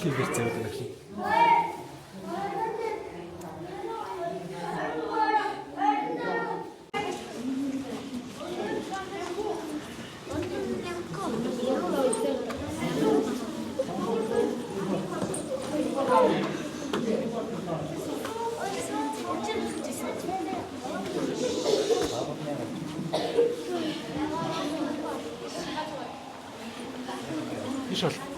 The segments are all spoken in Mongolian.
хийх зэвд нэг шиг. Ишэл.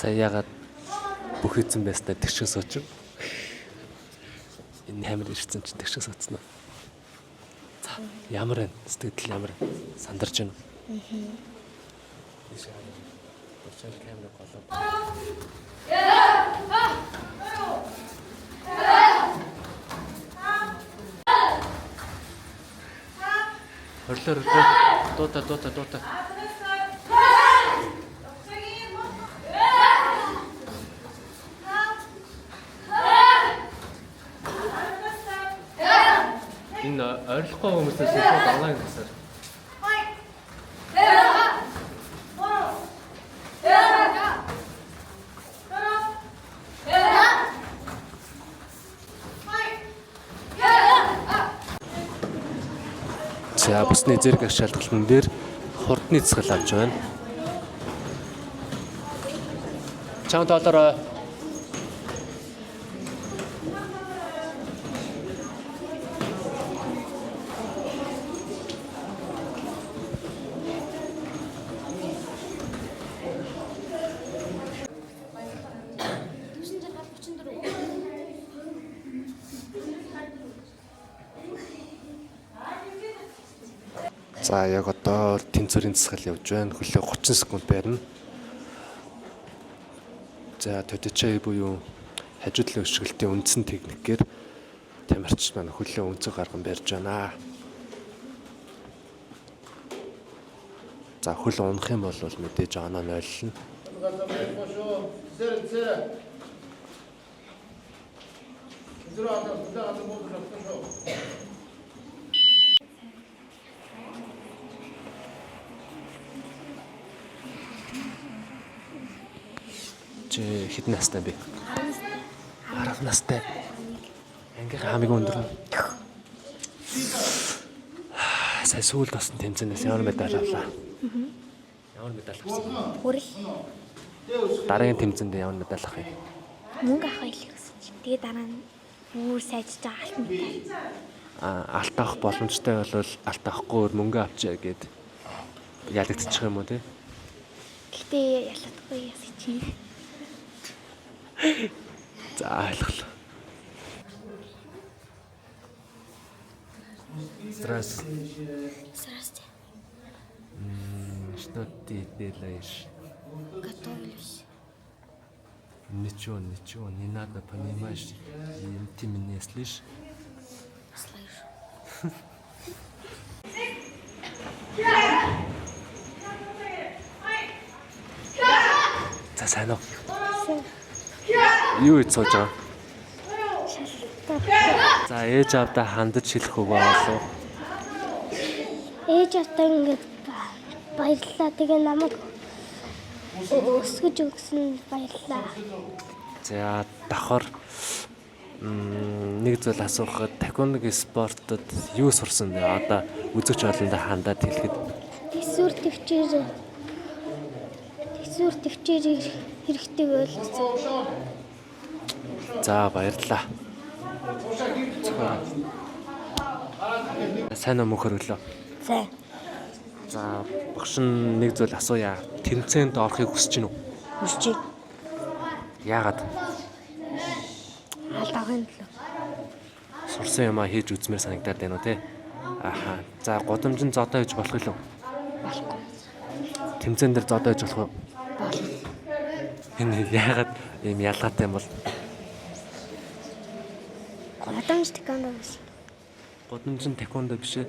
Саягаад бүх эзэн байснаа тэгшээ сууч. Энэ хамир ирсэн чинь тэгшээ суудсан уу? За, ямар вэ? Сэтгэл ямар сандарч байна уу? Ишээ. Бочол камера голоо. Хорлоор дуута. Энэ ойрлохгүй хүмүүсээс шууд онлайн гэсэн. За бусны зэрэг шалтгаалтан дээр хурдны цэцгэл авч байна. $100. За яг одоо тэнцвэрийн засгал явж байна. Хөлөө 30 секунд байрна. За төдичэй буюу хажуудлын өшгөлтийн үндсэн техникээр тамирчид маань хөлөө өнцөг гарган барьж байна. За хөл унах юм бол мэдээж оноо нойлно. Чи хэдэн настай бэ? 10 настай. Ангийнхаа хамгийн өндөр нь. Сая сүүлд басан тэмцэнээс ямар медаль авлаа? Ямар медаль авсан? Хүрэл. Дараагийн тэмцээнд ямар медаль авах юм? Мөнгө авах гэсэн чинь. Тэгээ дараа нь бүр сайжиж байгаа алтан медаль. Алт авах боломжтой бол алт авахгүй мөнгө авчаа гэд ялагдчих юм уу те? Гэтэ ялахгүй ясч чинь. За ойлголоо. Здравствуйте. Что ты делаешь? Готовлюсь. Ничего, не надо, понимаешь? Ты меня слышишь? Слышу. За сайн уу? Юу хийж сууж байгаа? За ээж авдаа хандаж хэлэх үг болов. Ээж авдаа ингээд баярлалаа. Тэгээ намайг өсгөж өгсөн баярлалаа. За давхар нэг зүйл асуухад таквондо спортод юу сурсан бэ? Одоо үзэгч олондоо хандаад хэлэхэд Тэсвэр төвчээр хэрэгтэй болсон. за баярлалаа. Сайн уу мөнхөр өглөө. Сайн. За багш нь нэг зүйл асууя. Тэмцээнд орохыг хүсэж байна уу? Хүсэж байна. Яагаад? Алдаахын төлөө. Сурсан юмаа хийж үзмээр санагдаад байна уу те? Аха. За гудамжинд зодоо хийж болох юу? Болохгүй. Тэмцээн дээр зодож болох уу? Болно. Энэ яагаад ийм ялгаатай юм бол? Гудамж тэкондо биш. Гудамж нь тэкондо биш ээ.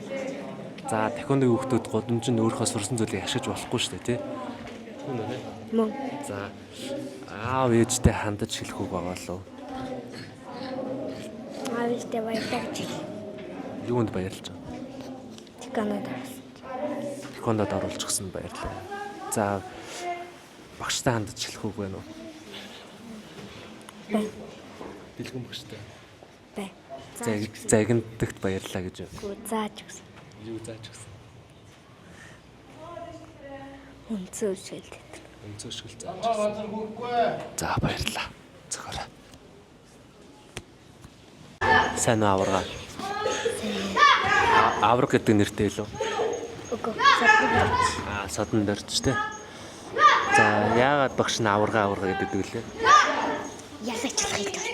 За тэкондогийн хүүхдүүд гудамж нь өөрийнхөө сурсан зүйлийг ашиглаж болохгүй шүү дээ, тий? Түүн үү? Мөн. За аав ээжтэй хандаж хэлэх үг байгаа лөө. Аавьяастай баярлаж. Юунд баярлаж байна? Тэкондод. Тэкондод оруулчихсан баярлалаа. За багштай хандаж хэлэх үг байна уу? Бай. Бэлгэн багштай. Бай. Загнадагт баярлалаа гэж байна. Гүү зааж өгсөн. Юу зааж өгсөн? Үнцөө шилдэг. Өнцөшгөл зааж өгсөн. За баярлалаа. Зохиорой. Сайн уу аварга? Аварга гэдэг нэртэй илүү. Үгүй. Саддаг. Садан дөрч тий. За яагаад багш нь аварга гэдэг лээ? Ялагчлах хэлдэг.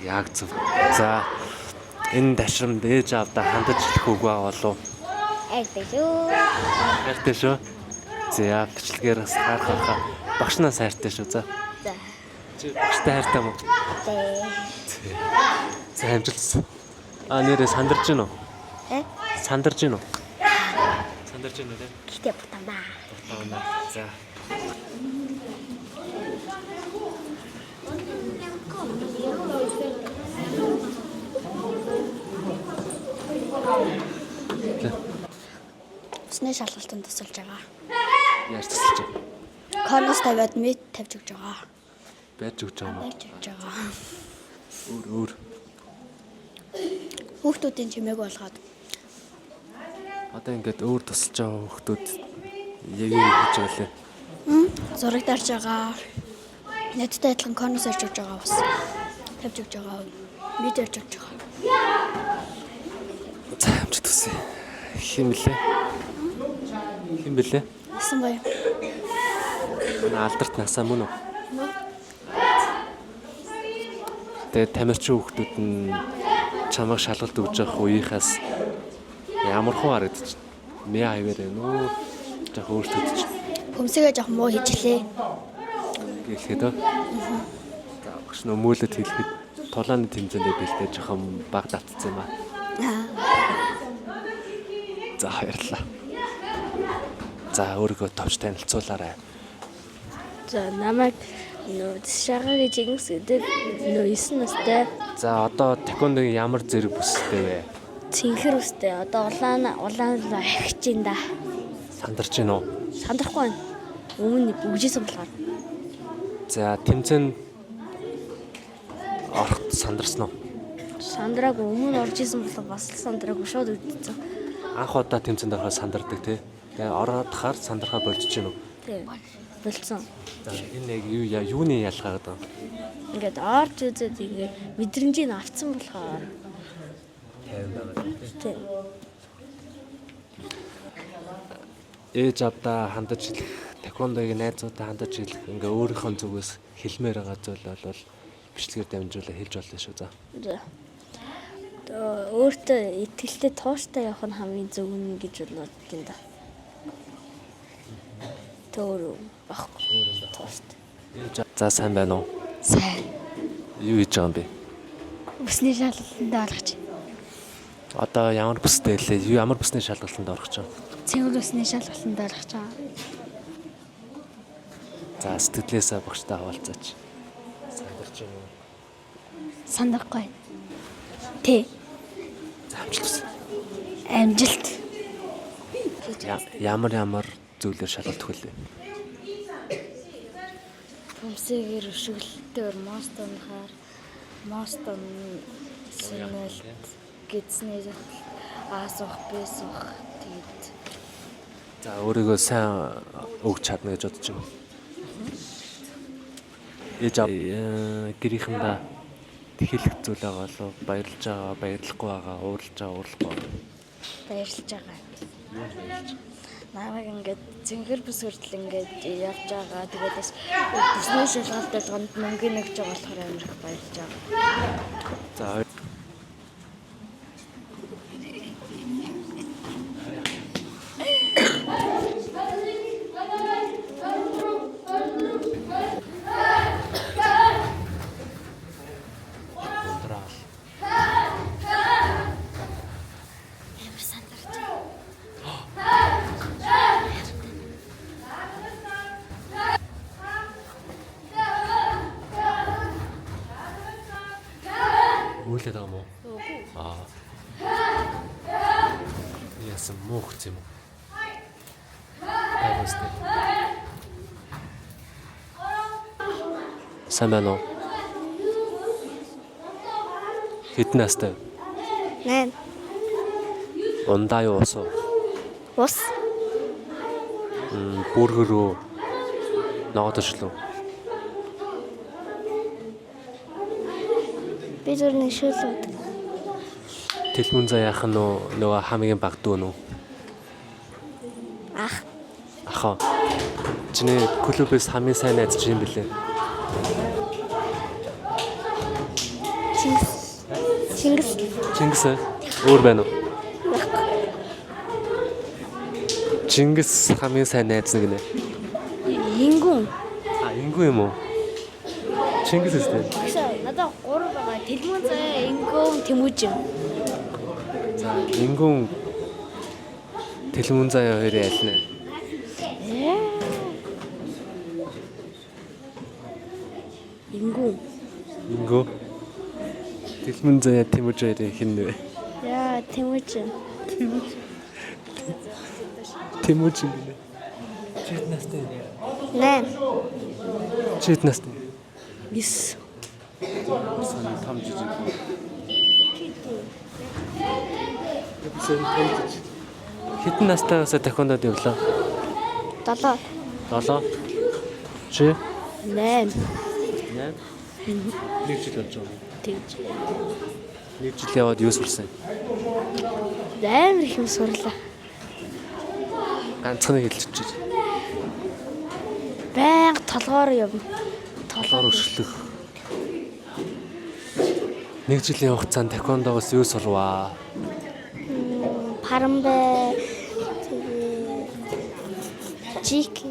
Яг зөв. За энэ ташрамд ээж аавдаа хандаж хэлэх үг байгаа болов? Айтай шүү. Хайртай шүү. За бичлэгээр бас харахаа багшнаас хайртай шүү. За. За. Чи багштай хайртай юм уу? За амжилтсан. Нэрээ сандарч гин үү? Сандарч гин үү? Сандарч гин үү те? Гэтэ бутамбаа. За. Усны шалгалтанд тусалж байгаа. Яаж тусалж байна? Конус тавиад мэд тавьж өгч байгаа. Байж өгч байгаа юм уу? Тавьж өгч байгаа. Өөр. Хүүхдүүдийн чимээг болгоод Одоо ингээд өөр тусалж байгаа хүмүүс яг юу хийж байгаа лээ? зураг дарж байгаа. Надтай адилхан конус орж өгч байгаа бас. Тавьж өгч байгаа. Мэд орж өгч байгаа. За амжилт хүсье. Хин блэ? Хин блэ? Асан бай. Алдарт насаа мөн үү? Тэгээд тамирчин хүүхдүүд нь чамайг шалгалт өгж явах үеийнхээс ямар хөө харагдчих. Мэ хайвэр ээ нөө. Жах өөртөө ч Хөмсөөгөө жоох муу хийжлээ. гэлэхэд оо. За багш нөмөлөд хэлэхэд тулааны тэмцээндээ бэлдээ жоохон баг татцсан юм аа. За баярлалаа. За өөрийгөө товч танилцуулаарай. За намайг шага гэж ингэсэдэг 9 настай. За одоо тэкондогийн ямар зэрэг бүстэй вэ? Цэнхэр үстэй. Одоо улаан ахиж ин да. Сандарч гин үү? Сандрахгүй байна. Өмнө бүгжсэн болохоор. За тэмцээнд ороход сандарсан уу? Сандраг өмнө орж исэн болохоор бас л сандраг шууд үдцсэн. Анх удаа тэмцээнд ороход сандардаг тий. Тэгээ ороод хаар сандрахаа болчих гин үү? Тий. Болцсон. За энэ яг юуны ялгаа гэдэг вэ? Ингээд орж үзээд ингээд мэдрэмжийг авцсан болохоор. Тайван байгаа тий. Тий. Ээж авдаа хандаж хэлэх, тэкондогийн найзуудаа хандаж хэлэх, ингээ өөрийнхөө зүгээс хэлмээр байгаа зүйл бол бичлэгээр дамжуулаад хэлж болно шүү. За. За. Өөртөө итгэлтэй тууштай явах нь хамгийн зөв нь гэж боддог юм да. Төөр багхгүй. Тууштай. За сайн байна уу? Сайн. Юу хийж байгаа юм бэ? Усны шалгалтанд орох. Одоо ямар бүстэй лээ? Ямар бүсний шалгалтанд орох гэж байна? Цэвэр усны шалгалтанд орох гэж байгаа. За сэтгэлээсээ багштай хаваалцаач. Сандарч юм уу? Санахгүй. Тий. За амжилт хүсье. Амжилт. Ямар зүйлээр шалгалт хөлөө? Хөмсөгээр өшөглөлтөөр мостон сэнэлт гидснээр асуух бисах тэгээд За өөрийгөө сайн өгч чадна гэж бодож байна. Ээж аав гэрийнхэндээ тэхэлэх зүйл байгаа болов баярлж байгаа, баярлахгүй байгаа, уурлж байгаа, уурлахгүй байгаа. баярлж байгаа. Намайг ингээд цэнхэр бүс хүртэл ингээд явж байгаа. Тэгээд бас бүсний шалгалт болгонд мөнгө нэгж байгаа болохоор амар их баярлж байгаа. За Мөглээд байгаа юм уу? Аа. Яасан муу хц юм уу? Байгаастай. Сайн байна уу? Хэдэн настай? 8. Ундаа юу ус уу? Ус. Бүргэрөө ногоодошлоо. Би зөв нэг шүүлүүд. Тэлмэн заяах нь нөгөө хамгийн баг дүү нүү? Ах. Ахаа. Чиний клубээс хамгийн сайн найз чи юм бэлээ? Чингис өөр байна уу? Чингис хамгийн сайн найз нэг нэ. Ингүүн. Ингүү юм уу? Чингис үстэй. Надад 3 байгаа. Тэлмэн заяа, Ингүүн, Тэмүүжин. За, Ингүүн Тэлмэн заяа хоёрын аль нэ? Ингүү. Тэлмэн заяа Тэмүүж хоёрын хин нэ? Яа, Тэмүүжин. Тэмүүжин гинэ. Чи хэд настай вэ? 8. Чи хэд настай? 9. Сан том жижиг. Хэдэн настайгаас тахиндод явлаа? 7. 7. Чи? 8. 8. Нэг жил болж байгаа. Тэгж. Нэг жил яваад юу сурсан? Амар их юм сурлаа. Ганцхан хэлчихэж. Баян толгоор явна. Толгоор өшгөлөх. Нэг жилийн хугацаанд тахиндоос юу сурваа? Парамбэ. Чик.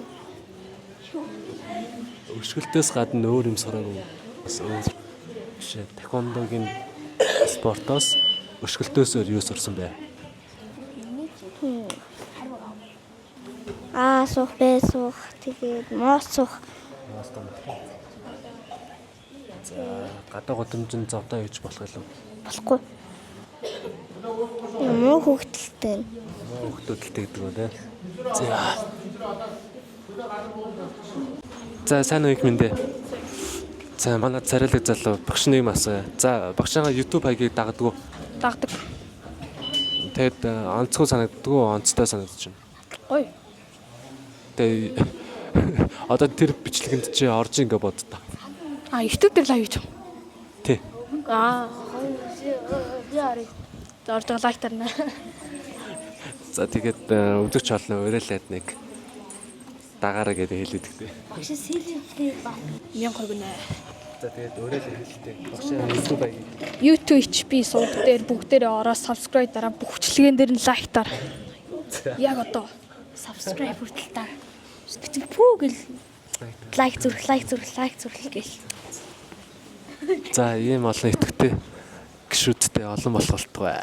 Өшгөлтөөс гадна өөр юм сураагүй. Бас өөр биш. Тахиндогийн спортоос өшгөлтөөс өөр юу сурсан бэ? Суух, бэ суух, тэгээд моос суух. За, гадаа годомжин зовдоо хийж болох юм. Болохгүй. Муу хөвгөлтэй. Муу хөвгөлтэй гэдэг үү те. За, сайн уу их мэндэ. За, манай царайлаг залуу багш нэг масаа. За, багшаа YouTube хаягийг дагдаг уу? Дагдаг. Тэгэд онцгой санагддаг уу? Онцтой санагдаж байна. Ой. Тэгээ одоо тэр бичлэгэнд чи орж ингээ боддоо. YouTube дээр лайв хийж. Тий. Яари. Орж лайк тарна. За тэгээд өвдөгч олно уриалаад нэг дагаараа гэдэг хэлээд өгдөө. Багш сэлэлтэй ба. 1000 гинэ. За тэгээд уриалаад хэлдэг. Багшаа YouTube хаягийг. YouTube HP сууд дээр бүгдээрээ ороо subscribe дараа бүх хүчлэгэн дээр нь лайк таар. Яг одоо Subscribe хүртэл таа. Пүү гэл лайк зүрх гэл. За ийм олон итгэвтэй гişүүдтэй олон болох болтугай.